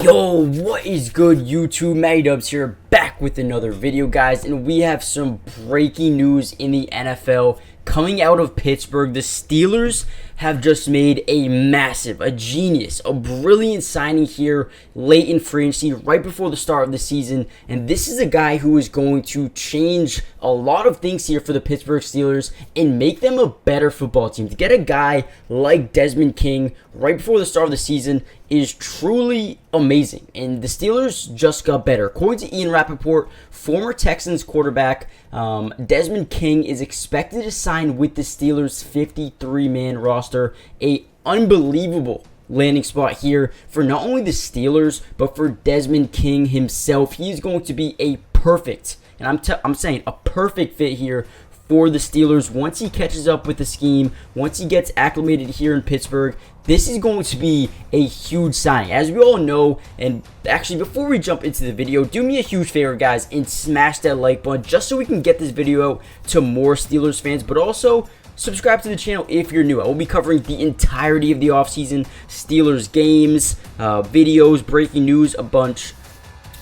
Yo, what is good, YouTube? Matty Dubs here, back with another video, guys, and we have some breaking news in the NFL coming out of Pittsburgh. The Steelers have just made a massive, a genius, a brilliant signing here late in free agency, right before the start of the season, and this is a guy who is going to change a lot of things here for the Pittsburgh Steelers and make them a better football team. To get a guy like Desmond King right before the start of the season is truly amazing, and the Steelers just got better. According to Ian Rappaport, former Texans quarterback Desmond King is expected to sign with the Steelers' 53-man roster, a unbelievable landing spot here for not only the Steelers but for Desmond King himself. He's going to be a perfect, and I'm saying a perfect fit here for the Steelers once he catches up with the scheme, once he gets acclimated here in Pittsburgh. This is going to be a huge signing, as we all know. And actually, before we jump into the video, do me a huge favor, guys, and smash that like button just so we can get this video out to more Steelers fans, but also subscribe to the channel if you're new. I will be covering the entirety of the offseason, Steelers games, videos, breaking news, a bunch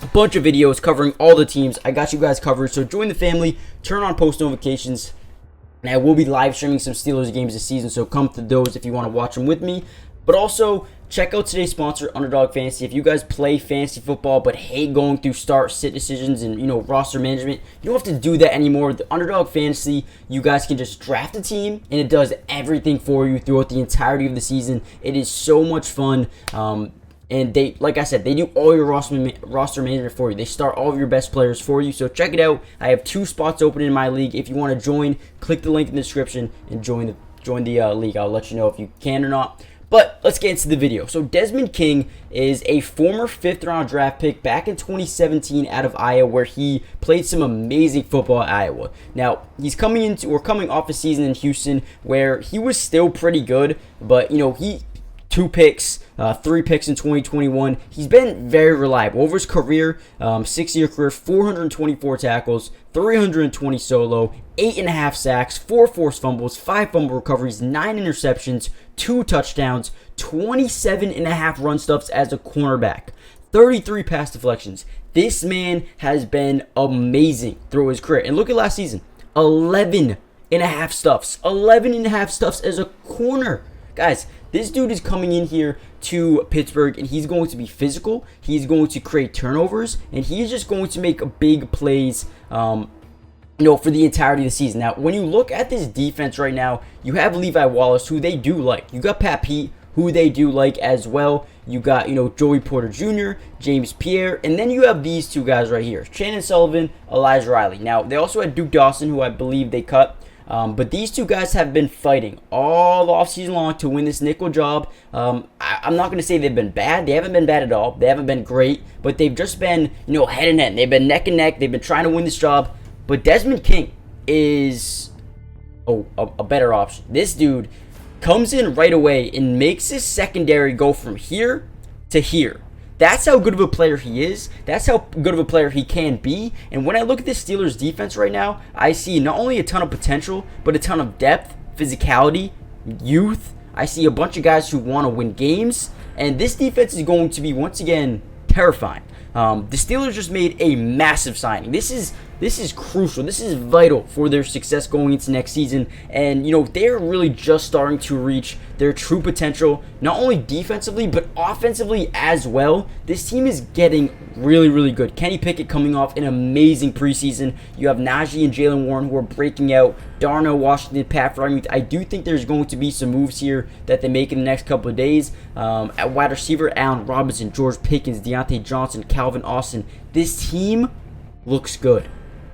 of videos covering all the teams. I got you guys covered, so join the family, turn on post notifications, and I will be live streaming some Steelers games this season, so come to those if you want to watch them with me. But also, check out today's sponsor, Underdog Fantasy. If you guys play fantasy football but hate going through start-sit decisions and, roster management, you don't have to do that anymore. The Underdog Fantasy, you guys can just draft a team, and it does everything for you throughout the entirety of the season. It is so much fun. And they, like I said, they do all your roster management for you. They start all of your best players for you. So check it out. I have 2 spots open in my league. If you want to join, click the link in the description and join the league. I'll let you know if you can or not. But let's get into the video. So Desmond King is a former 5th-round draft pick back in 2017 out of Iowa, where he played some amazing football at Iowa. Now, he's coming off a season in Houston where he was still pretty good, but he 2 picks, 3 picks in 2021. He's been very reliable over his career, 6-year career, 424 tackles, 320 solo, 8.5 sacks, 4 forced fumbles, 5 fumble recoveries, 9 interceptions, 2 touchdowns, 27.5 run stuffs as a cornerback, 33 pass deflections. This man has been amazing through his career. And look at last season, 11.5 stuffs as a corner. Guys, this dude is coming in here to Pittsburgh, and he's going to be physical. He's going to create turnovers, and he's just going to make big plays, for the entirety of the season. Now, when you look at this defense right now, you have Levi Wallace, who they do like. You got Pat Pete, who they do like as well. You got, Joey Porter Jr., James Pierre, and then you have these 2 guys right here, Shannon Sullivan, Elijah Riley. Now, they also had Duke Dawson, who I believe they cut. But these 2 guys have been fighting all offseason long to win this nickel job. I'm not going to say they've been bad. They haven't been bad at all. They haven't been great. But they've just been, head and head. They've been neck and neck. They've been trying to win this job. But Desmond King is a better option. This dude comes in right away and makes his secondary go from here to here. That's how good of a player he is. That's how good of a player he can be. And when I look at the Steelers defense right now, I see not only a ton of potential, but a ton of depth, physicality, youth. I see a bunch of guys who want to win games. And this defense is going to be, once again, terrifying. The Steelers just made a massive signing. This is crucial. This is vital for their success going into next season. And, they're really just starting to reach their true potential, not only defensively, but offensively as well. This team is getting really, really good. Kenny Pickett coming off an amazing preseason. You have Najee and Jalen Warren, who are breaking out. Darnell Washington, Pat Freiermuth. I do think there's going to be some moves here that they make in the next couple of days. At wide receiver, Allen Robinson, George Pickens, Deontay Johnson, Calvin Austin. This team looks good.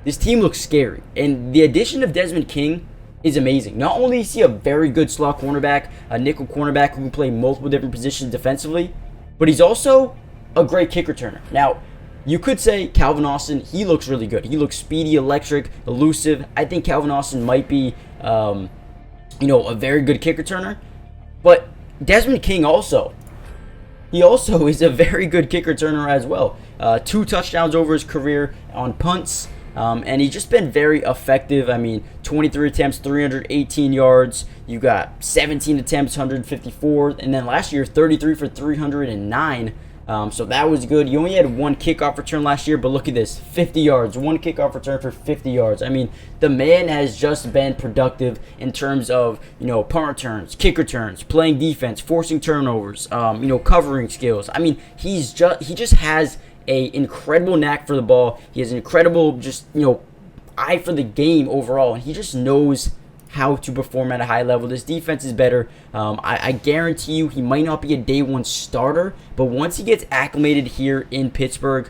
This team looks scary. And the addition of Desmond King is amazing. Not only is he a very good slot cornerback, a nickel cornerback who can play multiple different positions defensively, but he's also a great kick returner. Now, you could say Calvin Austin, he looks really good. He looks speedy, electric, elusive. I think Calvin Austin might be, a very good kick returner. But Desmond King he also is a very good kick returner as well. 2 touchdowns over his career on punts. And he's just been very effective. 23 attempts, 318 yards. You got 17 attempts, 154. And then last year, 33 for 309. So that was good. He only had one kickoff return last year, but look at this, 50 yards, one kickoff return for 50 yards. I mean, the man has just been productive in terms of, punt returns, kick returns, playing defense, forcing turnovers, covering skills. I mean, he just has a incredible knack for the ball. He has an incredible eye for the game overall, and he just knows how to perform at a high level. This defense is better. I guarantee you he might not be a day one starter, but once he gets acclimated here in Pittsburgh,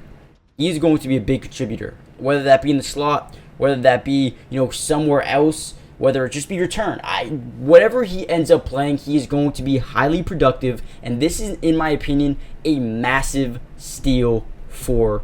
he's going to be a big contributor, whether that be in the slot, whether that be somewhere else, whether it just be return. Whatever he ends up playing, he is going to be highly productive, and this is, in my opinion, a massive steal for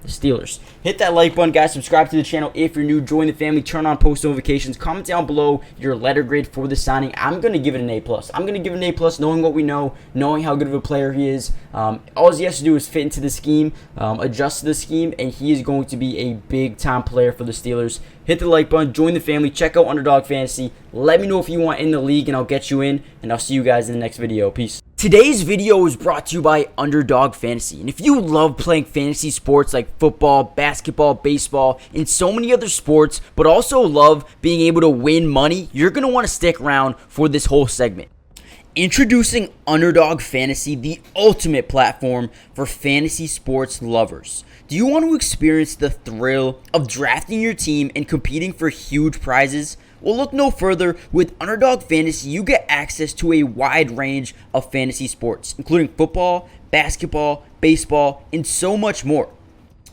the Steelers. Hit that like button, guys. Subscribe to the channel if you're new. Join the family. Turn on post notifications. Comment down below your letter grade for the signing. I'm going to give it an A+. I'm going to give it an A+, knowing what we know, knowing how good of a player he is. All he has to do is fit into the scheme, adjust to the scheme, and he is going to be a big-time player for the Steelers. Hit the like button. Join the family. Check out Underdog Fantasy. Let me know if you want in the league, and I'll get you in. And I'll see you guys in the next video. Peace. Today's video is brought to you by Underdog Fantasy, and if you love playing fantasy sports like football, basketball, baseball, and so many other sports, but also love being able to win money, you're going to want to stick around for this whole segment. Introducing Underdog Fantasy, the ultimate platform for fantasy sports lovers. Do you want to experience the thrill of drafting your team and competing for huge prizes? Well, look no further. With Underdog Fantasy, you get access to a wide range of fantasy sports, including football, basketball, baseball, and so much more.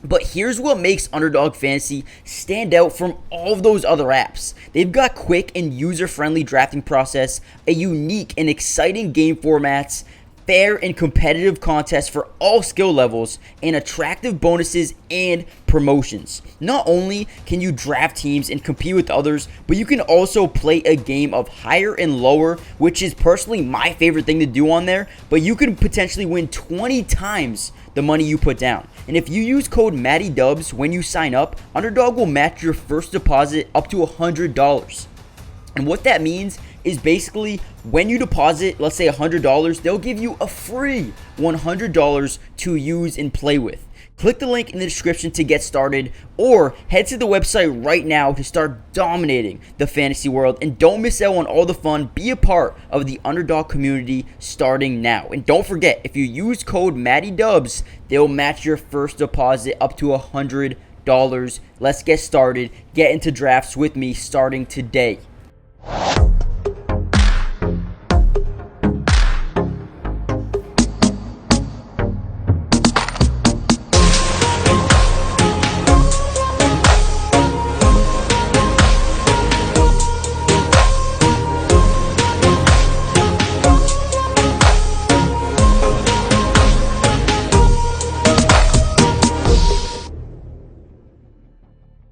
But here's what makes Underdog Fantasy stand out from all of those other apps. They've got quick and user-friendly drafting process, a unique and exciting game formats, fair and competitive contests for all skill levels, and attractive bonuses and promotions. Not only can you draft teams and compete with others, but you can also play a game of higher and lower, which is personally my favorite thing to do on there, but you can potentially win 20 times the money you put down. And if you use code MattyDubs when you sign up, Underdog will match your first deposit up to $100. And what that means is basically when you deposit, let's say $100, they'll give you a free $100 to use and play with. Click the link in the description to get started, or head to the website right now to start dominating the fantasy world. And don't miss out on all the fun. Be a part of the Underdog community starting now. And don't forget, if you use code MattyDubs, they'll match your first deposit up to $100. Let's get started. Get into drafts with me starting today.